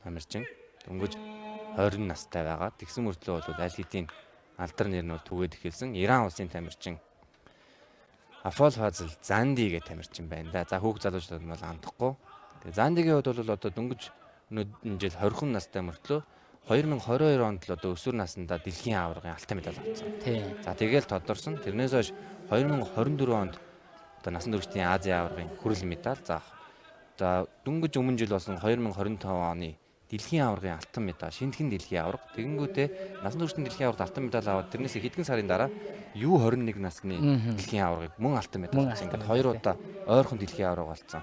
тамирчин. Дөнгөж 20 настай байгаа. Тэгсэн мөртлөө бол аль хэдийн алдар нэр нь бол түгээд эхэлсэн. Иран улсын тамирчин Афол Фазл Занди гэх тамирчин байна да. За хүүхд залуучууд нь бол андахгүй. Тэгээ Зандигийн хувьд бол одоо дөнгөж өнөөдөр жил 20 настай мөртлөө 2022 онд л одоо өсвөр наснда дэлхийн аваргын алтан медаль авсан. За тэгээл тодорсон. Тэрнээс хойш 2024 онд одоо насан туршийн Азийн аваргын хүрэл медаль. За дөнгөж өмнө жил болсон 2025 оны дэлхийн аваргын алтан медаль, шинэхэн дэлхийн аварга. Тэгэнгүүтээ насан туршийн дэлхийн аваргад алтан медаль аваад тэрнээс хэдхэн сарын дараа U21 насны дэлхийн аваргыг мөн алтан медаль авсан. Ингээд 2 удаа ойрхон дэлхийн аварга болсон.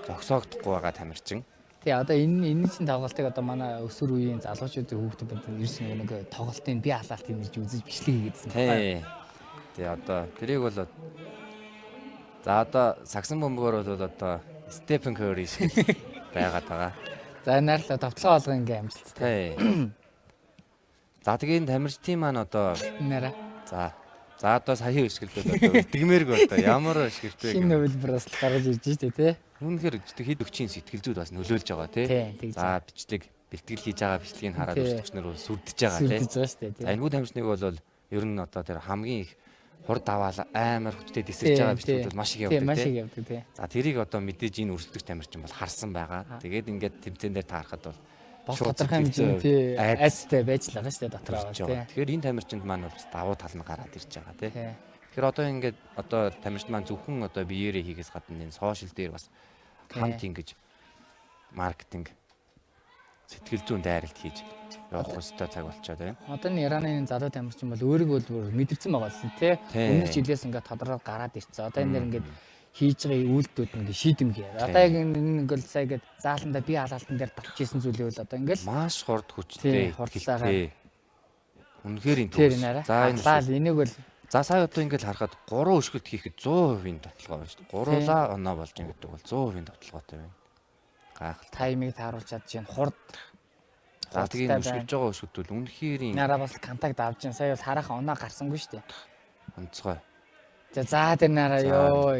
Зогсоогдохгүй байгаа тамирчин. Тий, одоо энэ чинь тоглолтыг одоо манай өсвөр үеийн залуучуудын хүүхдүүд ирсэн нэг тоглолтын бие халаалтын нэрж үзэж бичлэг хийгээдсэн байна. Тий, одоо тэрийг бол за одоо сагсан бомбогоор бол одоо Стефен Кори шиг байгаад байгаа. За наарлаа товтлогоо олго ингээм амжилттай. За тэгээ энэ тамирчдын маань одоо нэрэ. За одоо саяхан өшгөлтөд одоо итгэмээргүй одоо ямар өшгөлтэй шинэ хөлбөр бас гаргаж ирж штэ тий. Үнэхээр хэд өгчийн сэтгэл зүйд бас нөлөөлж байгаа тий. За бичлэг бэлтгэл хийж байгаа бичлэгийг хараад өсвөгчнөр бол сүрдэж байгаа тий. Сүрдэж байгаа штэ тий. За энэгүй тамирчныг бол ер нь одоо тэр хамгийн их хурд аваал амар хүчтэй дисэрч байгаа бичлэгүүд бол маш их явдаг тий. Маш их явдаг тий. За тэрийг одоо мэдээж энэ өрсөлдөгч тамирчин бол харсан байгаа. Тэгээд ингээд тэмцээн дээр таарахад бол тодорхой хэмжээний айцтай байж л байгаа шүү дээ дотроо тий. Тэгэхээр энэ тамирчинд маань бол давуу тал нь гараад ирж байгаа тий. Тэгэхээр одоо ингээд одоо тамирчин маань зөвхөн одоо биеэрээ хийгээс гадна энэ сошиал дээр бас хамт ингэж маркетинг сэтгэл зүйн дайралт хийж явах хэрэгтэй цаг болчиход байна. Одоо энэ Ираны залуу тамирчин бол өөрийгөө бүр мэдэрсэн байгаа гэсэн тий. Өмнөх жилээс ингээд тодорхой гараад ирсэн. Одоо энэ дэр ингээд хийж байгаа үйлдэлүүд нь шийдэмгээ. Одоо яг энэ ингээл сая гээд зааландаа бие халаалтан дээр давж исэн зүйлээ бол одоо ингээл маш хурд хүчтэй ихтэй. Үнэхээр энэ төгс. За энэ энийг бол за сая одоо ингээл харахад 3 өшгөлт хийхэд 100% давталгаа байна шүү дээ. Гуруулаа оноо болж ингэдэг бол 100% давталгаатай байна. Гайхал таймыг тааруулж чадчихна хурд. За тэгээ өшгөлж байгаа өшгөлтөл үнэхээр нараа бас контакт авч जैन сая бол хараахан оноо гарсангүй шүү дээ. Онцгой. За тэр нараа ёо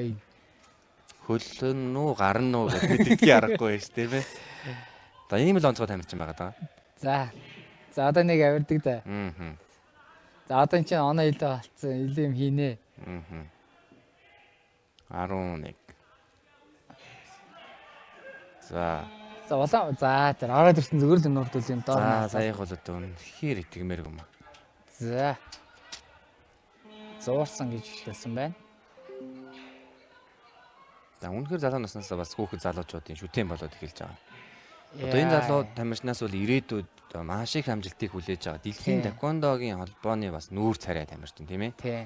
хөлн үү гарн уу гэж мэддэггүй аргагүй байж тийм ээ. За ийм л онцгой тамирчин байгаа даа. За одоо нэг авирдаг да. За одоо энэ чинь оноо илүү болцсон. Илүү юм хийнэ. 11. За улаан за тэр ороод ирсэн зүгээр л нурдвал юм доо. За саяхан бол одоо үнэхээр итгэмээр юм аа. За зуурсан гэж хэлсэн байна. За үнэхээр залуу наснаас бас хүүхэд залуучуудын шүтэн болоод эхэлж байгаа. Одоо энэ залуу тамирчнаас бол ирээдүйд маш их амжилтыг хүлээж байгаа. Дэлхийн таквондогийн холбооны бас нүүр царай тамирчин тийм ээ. Тий.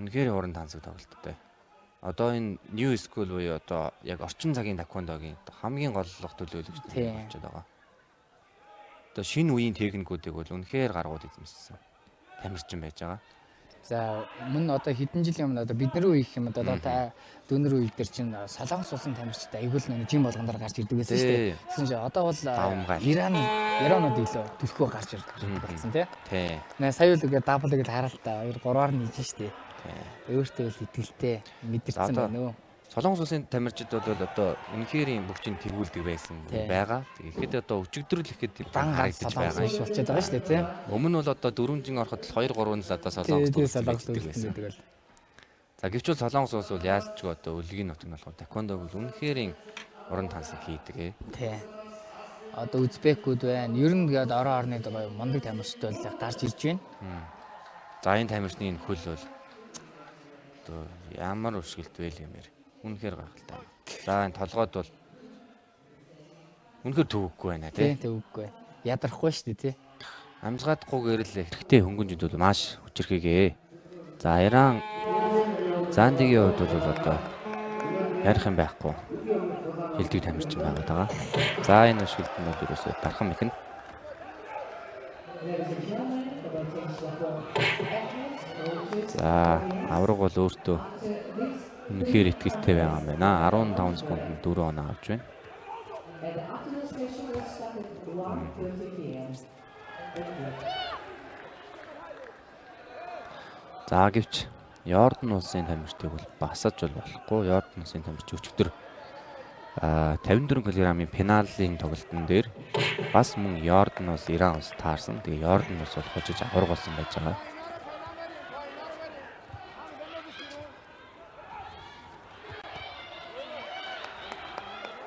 Үнэхээр уран тансаг тоглолттой. Одоо энэ New School буюу одоо яг орчин цагийн таквондогийн хамгийн голлох төлөөлөгч болчиход байгаа. Одоо шинэ үеийн техникүүдийг бол үнэхээр гаргууд эзэмшсэн тамирчин байж байгаа. За мөн одоо хэдэн жилийн өмнө одоо бидний үе гэх юм одоо дүүнэр үе дээр чинь солонгос улсын тамирчид айгуул нэг жим болгоноор гарч ирдэг байсан шүү дээ. Тэгсэн чинь одоо бол Иранууд илүү төлхөө гарч ирдэг болсон тий. Сая л ингээд дабл гэж харалтаа 2-3-аар нийж шүү дээ. Өөртөө л итгэлтэй мэдэрсэн байна уу. Солонгос улсын тамирчид бол одоо үнэхээр бүгжийн тэргүүлдэг байсан байгаа. Тэгэхэд одоо өчигдрөл ихэд харагдаж байгаа юм болчиход байгаа шүү дээ тийм. Өмнө нь бол одоо 4 жин ороход 2-3 нь л одоо солонгос улсын байсан. За гэвч бол солонгос улс бол яалтчгүй одоо өлгийн нутаг нь болохоор таквондог бол үнэхээр уран тансаг хийдэг. Тий. Одоо Узбекүүд байна. Ер нь гээд орон орны мондөг тамирчид бол гарч ирж байна. За энэ тамирчны хөл бол одоо ямар өшгөлт вэ гэмээр үнэхээр гайхалтай. За энэ толгойд бол үнэхээр төвөггүй байна тий. Төвөггүй. Ядрахгүй шүү дээ тий. Амжгаадахгүйгээр л хэрэгтэй хөнгөнжид бол маш хүчирхээгээ. За Иран Зандигийн хувьд бол одоо ярих юм байхгүй. Хилдэг тамирчин байгаад байгаа. За энэ өшгөлт нь бол ерөөсөө дархан ихнэ. За авраг бол өөртөө үнэхээр ихтэй байгаа юм байна. 15 секунд 4 оноо авч байна. За гэвч Йордан улсын тамирчдыг бол басаж бол болохгүй. Йордан улсын тамирч өчигдөр 54 кг-ийн пеналын тоглолтын дээр бас мөн Йордан улс Иран улс таарсан. Тэгээ Йордан улс бол хожиж авраг болсон байж байгаа.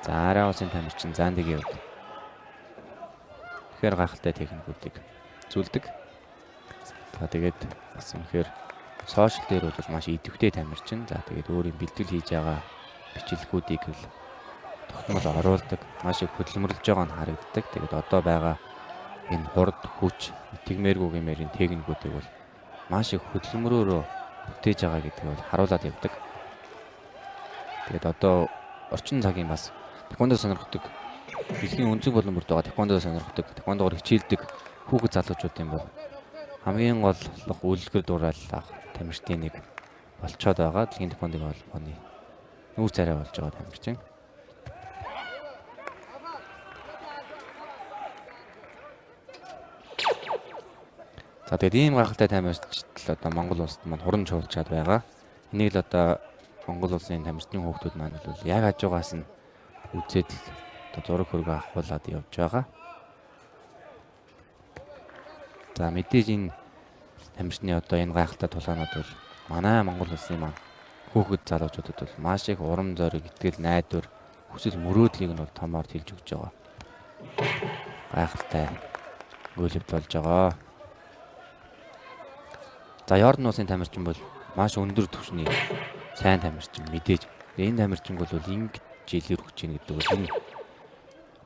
За Араа улсын тамирчин Зандигийн хувьд тэгэхээр гайхалтай техникүүдийг зүйлдэг. За тэгээд бас үнэхээр сошиал дээр бол маш идэвхтэй тамирчин. За тэгээд өөрийн бэлтгэл хийж байгаа бичлэгүүдийг л тогтмол оруулдаг. Маш их хөдөлмөрлөж байгаа нь харагддаг. Тэгээд одоо байгаа энэ хурд хүч итгэмээргүй гэмээрийн техникүүдийг бол маш их хөдөлмөрөөрөө бүтээж байгаа гэдгийг бол харуулад явдаг. Тэгээд одоо орчин цагийн бас тэквондо сонирхдаг, дэлхийн өнцөг болон бүрд байгаа тэквондо сонирхдаг, тэквондогоор хичээлдэг хүүхэд залуучуудын бол хамгийн гол үйлдвэр дуурайлах тамирчдын нэг болцоод байгаа. Дэлхийн тэквондо холбооны нүүр царай болж байгаа тамирчин. За тэгээд ийм гайхалтай тамирчид одоо Монгол улсад маань хуран чуулчаад байгаа. Энийг л одоо Монгол улсын тамирчдын хүүхдүүд маань бол яг хажуугаас нь үзээд л одоо зураг хөргөө авахуулаад явж байгаа. За мэдээж энэ тамирчны одоо энэ гайхалтай тулаанууд бол манай Монгол улсын маань хүүхэд залуучуудад бол маш их урам зориг, итгэл, найдвар, хүсэл мөрөөдлийг нь бол томоор хэлж өгч байгаа. Гайхалтай үйлдэл болж байгаа. За Йордан улсын тамирчин бол маш өндөр түвшний сайн тамирчин мэдээж. Энэ тамирчин бол ингээд жилээр өгч ийн гэдэг бол энэ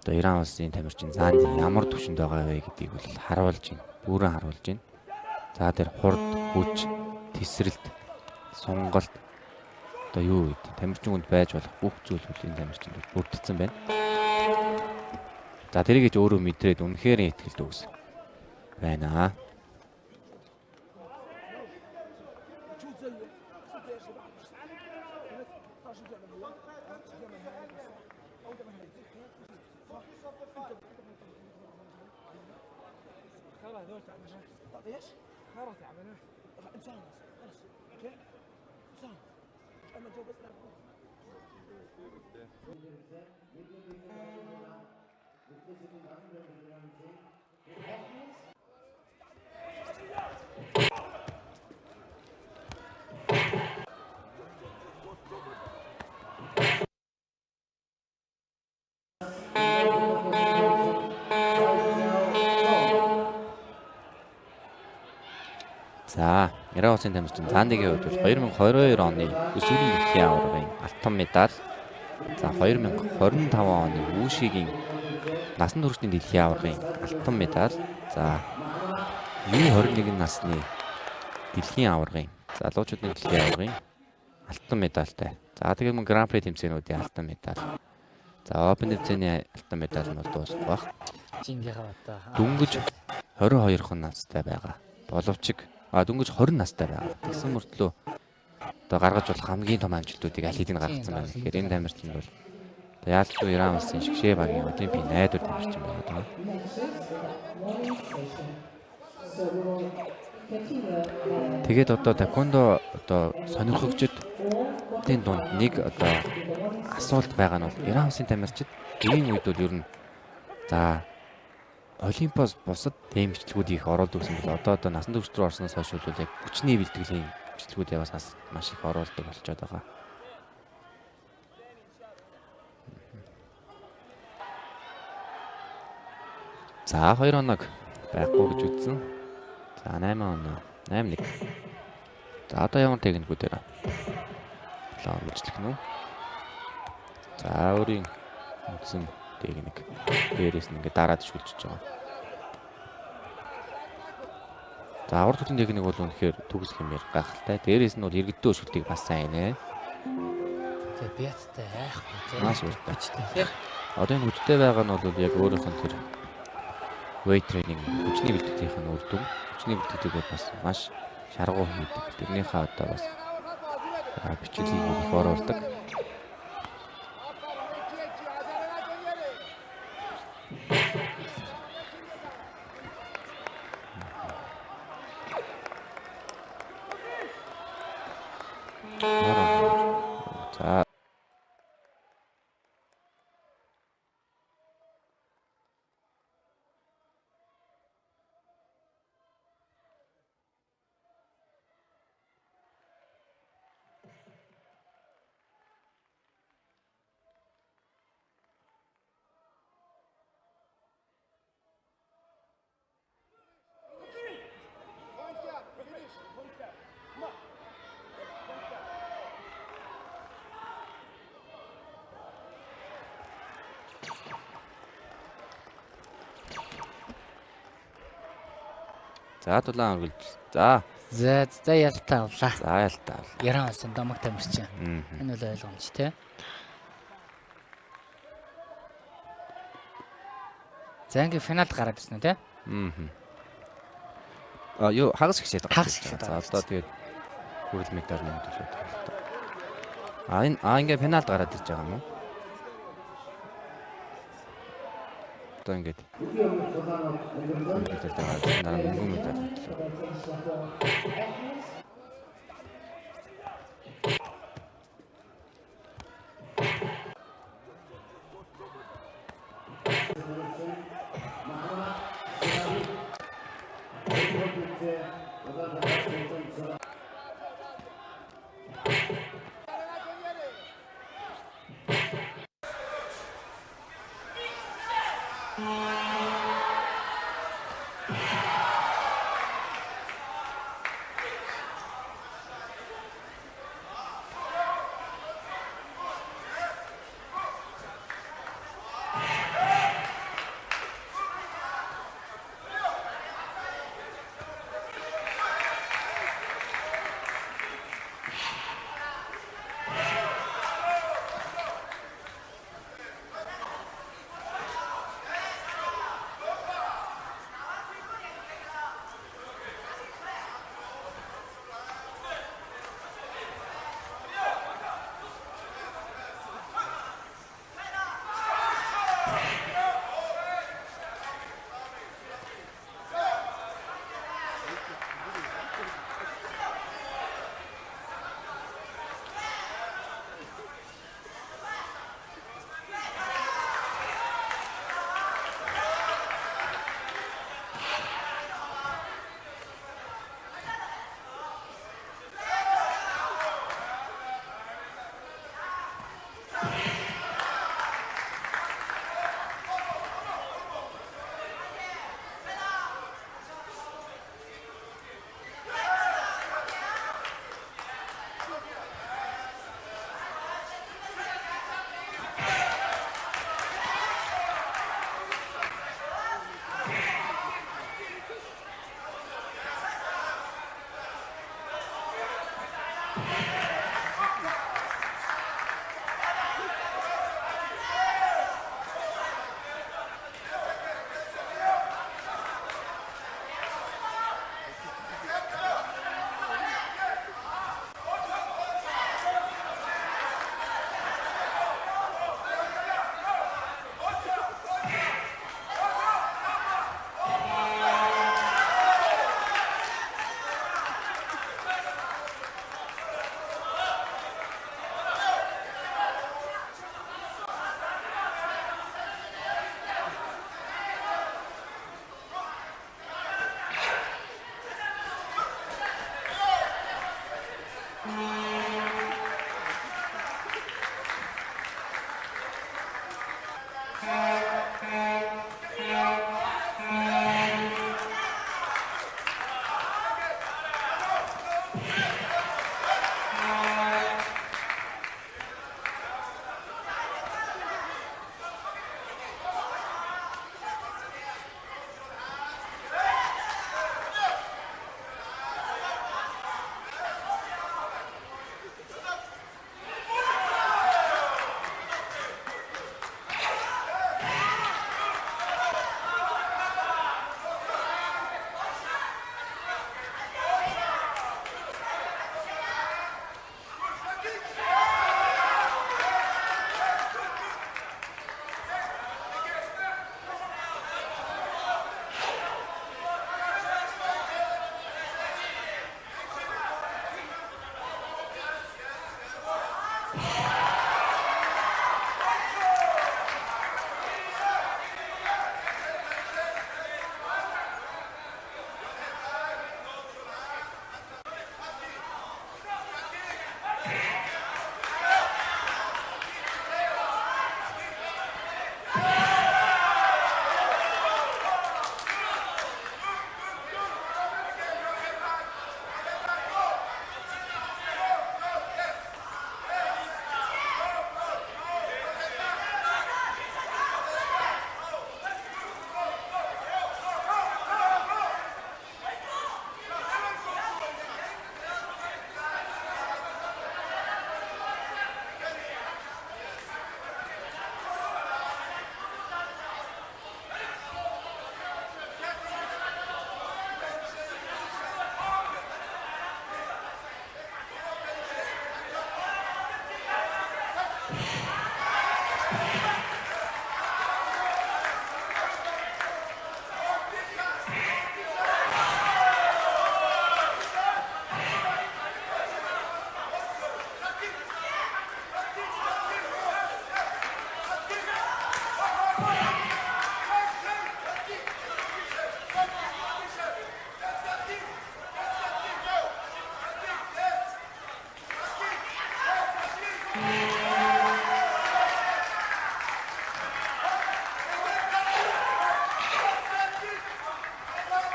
одоо Иран улсын тамирчин Занди ямар түвшинд байгаа вэ гэдгийг бол харуулж байна. Бүрэн харуулж байна. За тэр хурд, хүч, тесрэлт, сонголт одоо юу гэдэг тамирчин хүнд байж болох бүх зүйл бол энэ тамирчинд бүрдсэн байна. За тэрийг ч өөрөө мэдрээд үнэхээр ихтгэлд өгсөн байна. За, Иран улсын тамирчин Зандигийн хувьд бол 2022 оны сүүлийн дэлхийн аваргын алтан медаль. За 2025 оны Үүшигийн насан туршийн дэлхийн аваргын алтан медаль. За U21 насны дэлхийн аваргын залуучуудын дэлхийн аваргын алтан медальтай. За тэгээд мөн Гран При тэмцээнүүдийн алтан медаль. За Open тэмцээний алтан медаль нь бол дуусах баг. Жингийнхаа одоо Дүнгэж 22 настай байгаа. Боловч дүнгэж 20 настай байгаа. Тэгсэн мөртлөө одоо гаргаж болох хамгийн том амжилтуудыг аль хэдийн гаргацсан байна. Тэгэхээр энэ тамирчин бол одоо яалтчгүй Иран улсын шгшээ багийн олимпийн найдвар тамирчин байгаа. Тэгээд одоо таквондо одоо сонирхогчдын дунд нэг одоо асуулт байгаа нь бол Иран улсын тамирчид энэ үед бол ер нь за Олимпиос бусад тийм бичлэгүүд их оруулдаг гэсэн бол одоо насан турш руу орсноос хойш бол яг хүчний бэлтгэлийн бичлэгүүд яваас маш их оруулдаг болчиход байгаа. За 2 хоног байхгүй гэж үзсэн. За 8 хоног 8-1. За одоо ямар техникүүдээр лаа бичлэх нь. За өөрийн үндсэн техник дээрээс нь ингээд дараад шүлжиж байгаа. За урд хөтөн техник бол үнэхээр төгс хэмээр гайхалтай. Дээрээс нь бол иргэддөө шүлтгийг бас сайн ээ. тэгээ бияттай айхгүй. Маш урдтай. Одоо энэ хүчтэй байгаа нь бол яг өөрийнх нь тэр weight training хүчний бэлтгэлийн үр дүн. Хүчний бэлтгэлийг бол бас маш шаргуу хийдэг. Тэрнийхээ одоо бас бичлэгийг их оруулдаг. За За дулаан өргөлж. За ялтаа авлаа. За ялтаа. Иран улсын домог тамирчин. Энэ бол ойлгомжтой. За ингээ финалд гараад ирсэн үү те? Юу хагас гişээд байгаа. Хагас гişээд За одоо тэгээд хүрэл медаль нэмж төлөөд. Ингээ финалд гараад ирж байгаа юм уу? Одоо ингээд дараа нь мөнгө медаль төлөө.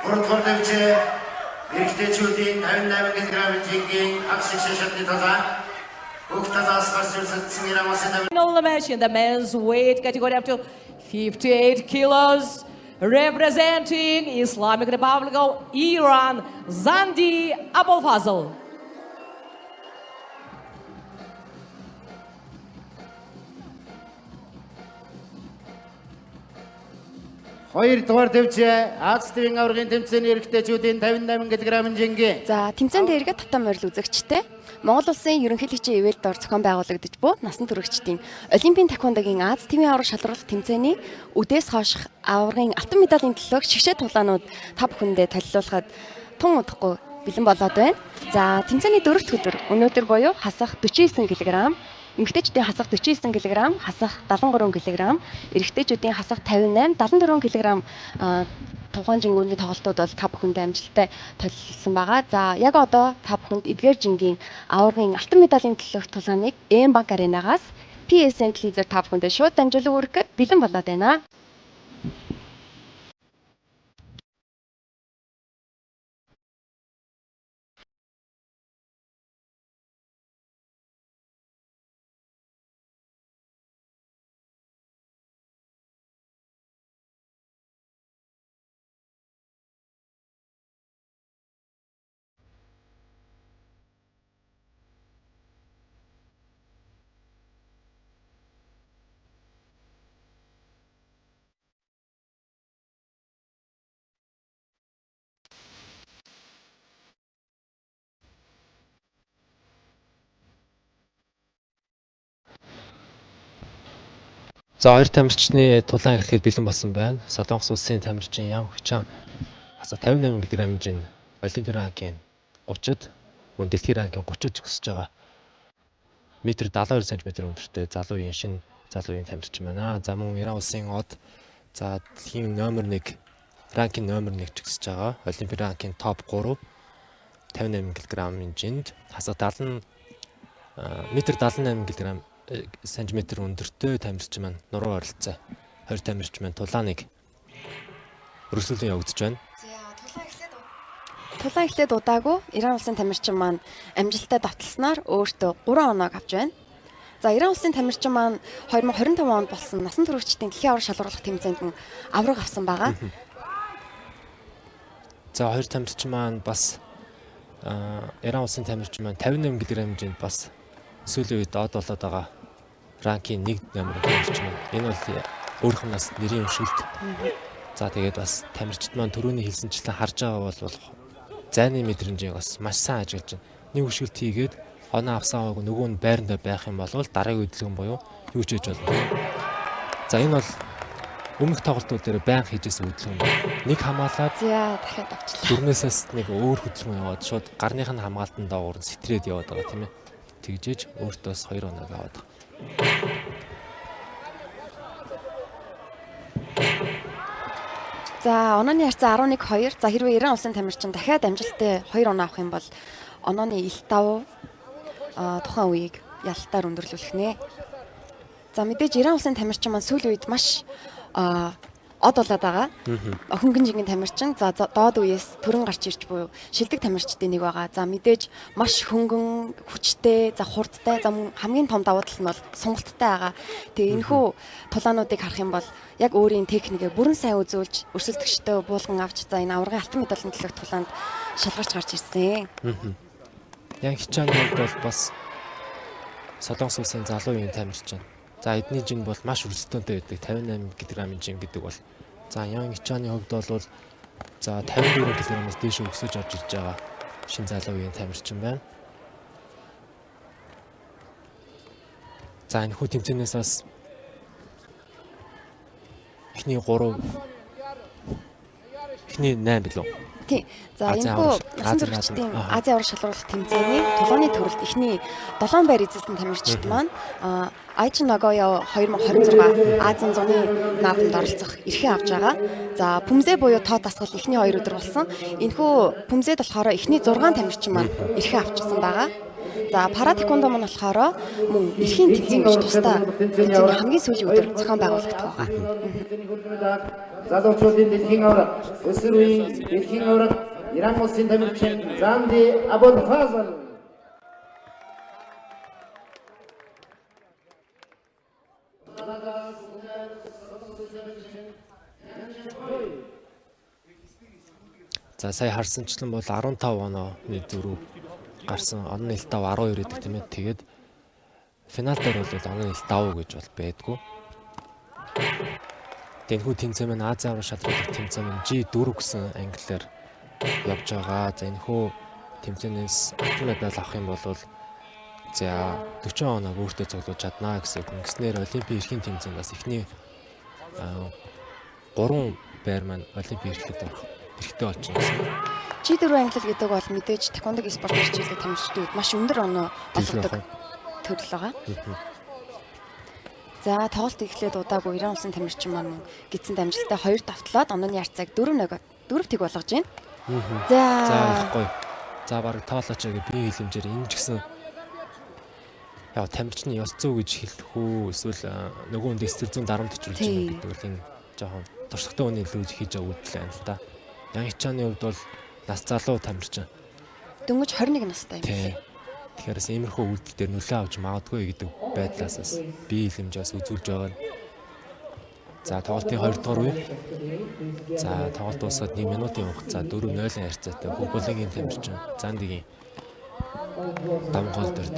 Гуравдугаар төвчөө эрэгтэйчүүдийн 58 кг жингийн агшиг шашаатны талаар бүх талаас гарч ирсэн Иран улсын Final match in the men's weight category up to 58 kilos, representing Islamic Republic of Iran, Zandi Abolfazl. Хоёрдугаар төвчөө Аз төвийн аваргын тэмцээний эрэгтэйчүүдийн 58 кг жингийн. За тэмцээнд эргээд татам морил үзэгчтэй Монгол улсын ерөнхийлөгчийн ивэлд ор зохион байгуулагдаж буй насан туршидтын Олимпийн тахвандагийн Аз төвийн аварга шалралт тэмцээний үдээс хойших аваргын алтан медалийн төлөөх шигшээ тулаанууд та бүхэндээ толилуулахад тун удахгүй бэлэн болоод байна. За тэмцээний дөрөвт өдөр өнөөдөр буюу хасах 49 кг, эмэгтэйчүүдийн хасах 49 кг, хасах 73 кг, эрэгтэйчүүдийн хасах 58, 74 кг тухайн жингүүний тоглолтууд бол та бүхэндээ амжилттай толилсон байгаа. За яг одоо та бүхэнд эдгээр жингийн аваргын алтан медалийн төлөөх тулааныг М-банк аренагаас PSN телевизээр та бүхэндээ шууд дамжуулан хүргэх бэлэн болоод байна. За хоёр тамирчны тулаан ирэхэд бэлэн болсон байна. Солонгос улсын тамирчин Ян Хүчан хасаа 58 кг-ийн Олимпийн ранкийн 30-д, мөн дэлхийн ранкийн 30-д зогсож байгаа. Метр 72 см өндөртэй залуу үеийн шинэ залуу үеийн тамирчин байна. За мөн Иран улсын од за дэлхийн номер 1 ранкийн номер 1 зогсож байгаа. Олимпийн ранкийн топ 3 58 кг-ийн жинд хасаа 70 метр 78 кг сантиметр өндөртэй тамирчин маань нуруу оролцоо. 20 тамирчин маань тулааныг өргөжлүүлэн явагдаж байна. Тулаан эхлээд удаагүй Иран улсын тамирчин маань амжилттай давталснаар өөртөө 3 оноог авч байна. За Иран улсын тамирчин маань 2025 онд болсон насан туршидтын дэлхийн аварга шалгаруулах тэмцээнд авраг авсан байгаа. За хоёр тамирчин маань бас Иран улсын тамирчин маань 58 кг-ийн бас сүүлийн үед од болоод байгаа ранкийн 1 номер тамирчин маань. Энэ бол өөрийнх нь нас нэрийн өшөлт. За тэгээд бас тамирчид маань түрүүний хэлсэнчлэн харж байгаа бол зайны мэдрэмжийг бас маш сайн ажиглаж байна. Нэг өшөлт хийгээд оноо авсан аваагүй нөгөө нь байрандаа байх юм бол дараагийн хөдөлгөөн буюу юу ч хийж болно. За энэ бол өмнөх тоглолтууд дээр байнга хийжсэн хөдөлгөөн байна. Нэг хамгаалаад дахиад авчлаа. Дөрнөөсөөс нэг өөр хөдөлгөөн яваад шууд гарных нь хамгаалтанд доогуур сэтрээд яваад байгаа тийм ээ. Тэгжээж өөртөөс 2 оноог аваад байгаа. За онооны харьцаа 11-2. За хэрвээ Иран улсын тамирчин дахиад амжилттай 2 оноо авах юм бол онооны ил давуу тухайн үеийг ялтаар өндөрлүүлэх нэ. За мэдээж Иран улсын тамирчин маань сүүлийн үед маш од болоод байгаа. Хөнгөн жингийн тамирчин за доод үеэс төрөн гарч ирж буюу шилдэг тамирчдын нэг байгаа. За мэдээж маш хөнгөн, хүчтэй, за хурдтай, за хамгийн том давуу тал нь бол сонголттой байгаа. Тэгээ энэхүү тулаануудыг харах юм бол яг өөрийн техникээ бүрэн сайн үзүүлж, өрсөлдөгчтэй буулган авч за энэ аваргын алтан медалийн төлөөх тулаанд шалгарч гарч ирсэн. Яг хичээний бол бас Солонгос улсын залуу үеийн тамирчин. За эдний жин бол маш өрсөлдөөнтэй байдаг. 58 кг-ийн жин гэдэг бол. За Ян Хичааны хувьд бол за 54 кг-аас дээш өсөж орж ирж байгаа шинэ залуу үеийн тамирчин байна. За энэ хүү тэмцээнээс бас эхний эхний 8 билүү? Тий. За энэхүү насан туршидын Азийн аврах шалгаруулах тэмцээний тулгааны төрөлд эхний 7 байр эзэлсэн тамирчид маань Aichi Nagoya 2026 Азийн зуны наадамд оролцох эрхээ авч байгаа. За Пүмзэ буюу тоо дасгал эхний 2 өдөр болсон. Энэхүү Пүмзэд болохоор эхний 6 тамирчин маань эрхээ авчихсан байгаа. За пара тэквондо маань болохоор мөн эрхийн тэмцээн гэж тусдаа тэмцээний хамгийн сүүлийн өдөр зохион байгуулагддаг байгаа. залуучуудын дэлхийн авраг, өсвөр үеийн дэлхийн авраг, Иран улсын тамирчин Занди Абулфазл. За сая харсанчлан бол 15 онооны дөрөв гарсан. Оноо нэлт 12 гэдэг тийм ээ. Тэгээд финал дээр бол оноо нэлт 5 гэж бол байдгүй. Тэнхүү тэмцээн маань Азийн аврах шалгаруулах тэмцээн маань G4 гэсэн англиар явж байгаа. За энэхүү тэмцээнээс алтан медаль авах юм бол за 40 оноо өөртөө цуглуулж чадна гэсэн. Ингэснээр Олимпийн эрхийн тэмцээнд бас эхний 3 байр маань Олимпийн эрхлэлд орох эрхтэй болж байна гэсэн. G4 англи гэдэг бол мэдээж тэквондо спортын хичээлд тамирчдад маш өндөр оноо олгодог төрөл байгаа. За тоглолт эхлээд удаагүй Иран улсын тамирчин маань гидсэн дамжлагтай 2 давтлаад онооны ярцааг 4-1 4-1 болгож байна. За гоё. За баг тоолооч гэж би хэлэмжээр энэ ч гэсэн яа тамирчны ёс зүй гэж хэлэх үү эсвэл нөгөө хүнд эсрэг зүүн дарамт төвчүүлж байгаа гэдэг бол энэ жоохон туршлагатай хүний илүү хийж байгаа үйлдэл байна л да. Ян хичааны хувьд бол нас залуу тамирчин. Дөнгөж 21 настай юм. Тэгэхээр иймэрхүү үйлдэл дээр нөлөө авч магадгүй гэдэг байдлаас бас бие хэмжээс үзүүлж байгаа. За тоглолтын 2 дугаар үе. За тоглолт дуусаад 1 минутын хугацаа 4-0 харьцаатай Хөвбөлийн тамирчин Зандигийн дамгуул дэрд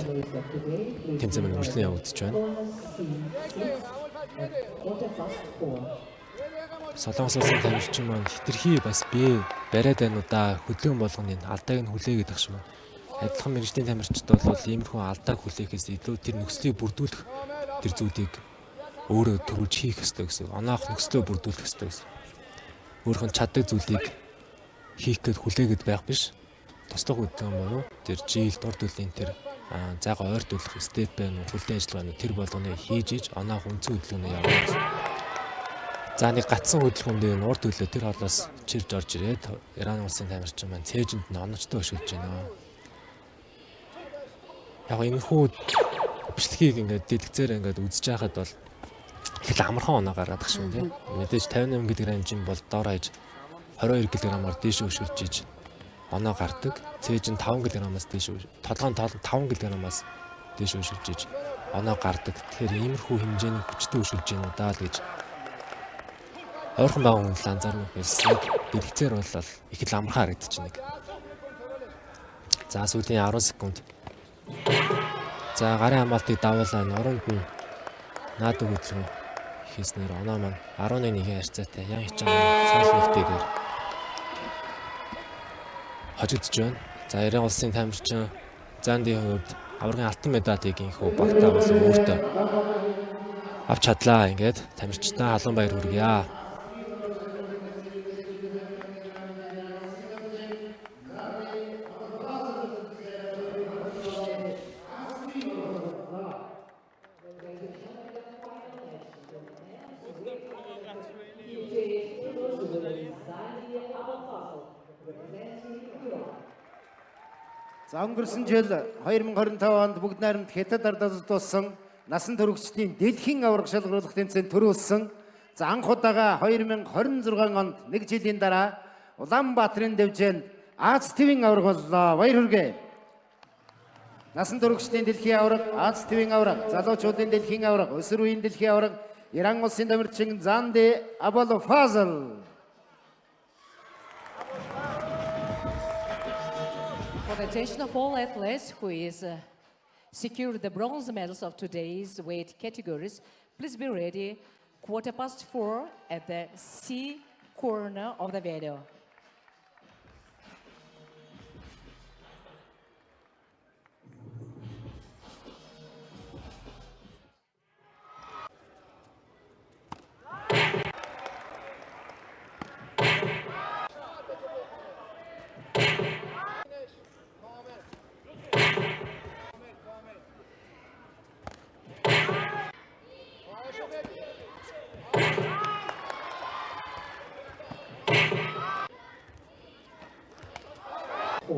тэмцээн үргэлжлэн явагдаж байна. Солонгос улсын тамирчин маань хитрхи бас бие бариад байна уу да хөдөлгөөн болгоны алдааг нь хүлээгээд ах шиг. Адилхан мэргэжлийн тамирчид бол иймэрхүү алдааг хүлээхээс илүү тэр нөхцөлийг бүрдүүлэх тэр зүйлийг өөрөө төрүүлж хийх ёстой гэсэн. Оноох нөхцөлөө бүрдүүлэх ёстой гэсэн. Өөрийнх нь чаддаг зүйлийг хийх гээд хүлээгээд байх биш. Туслах хөдөлгөөн буюу тэр жийл дур төлөвийн тэр зайгаа ойртуулах степ байна уу хүлээн ажиллагаа нь тэр болгоны хийж иж оноох үнцэн хөдөлгөөнөө явуулах. За нэг гацсан хөдөлгөөнд урд төлөө тэр холоос чирж орж ирээд Иран улсын тамирчин маань цээжинд нь оноочтой өшөлж байна. Яг энэхүү бичлэгийг ингээд дэлгэцээр ингээд үзэж байхад бол их амархан оноо гараад ах шүү тийм. Мэдээж 58 кг хэмжин бол доор хаяж 22 кг-аар дээш өшөлж иж оноо гардаг. Цээж нь 5 кг-аас дээш толгойн 5 кг-аас дээш өшөлж иж оноо гардаг. Тэгэхээр иймэрхүү хэмжээний хүчтэй өшөлж байна удаа л гэж ойрхон байгаа хүн л анзаарна гэсэн. Дэлгэцээр бол их л амархан харагдаж байна. За сүүлийн 10 секунд. За гарын хамгаалтыг давуулаа оронд нь наадам хөдөлгөөн хийснээр оноо маань 11-1 харьцаатай ян хичээн цааш нэгтэйгээр хожигдож байна. За Иран улсын тамирчин Зандийн хувьд аврагын алтан медалийг инхүү багтаа болон өөртөө авч чадлаа. Ингээд тамирчдаа халуун баяр хүргье. За өнгөрсөн жил 2025 онд бүгд найрамд Хятад ардаас туссан насан туршидын дэлхийн аврах шалгаруулах тэмцээнд төрүүлсэн. За анх удаага 2026 онд нэг жилийн дараа Улаанбаатарын дэвжээнд Аз ТV-ийн аврах боллоо. Баяр хүргэе. Насан туршидын дэлхийн аврах, Аз ТV-ийн аврах, залуучуудын дэлхийн аврах, өсвөр үеийн дэлхийн аврах, Иран улсын тамирчин Занди Абулфазл. For the attention of all athletes who is secured the bronze medals of today's weight categories, please be ready 4:15 at the C corner of the video. За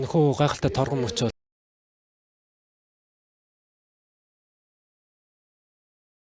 нөхөө гайхалтай торгон мөч бол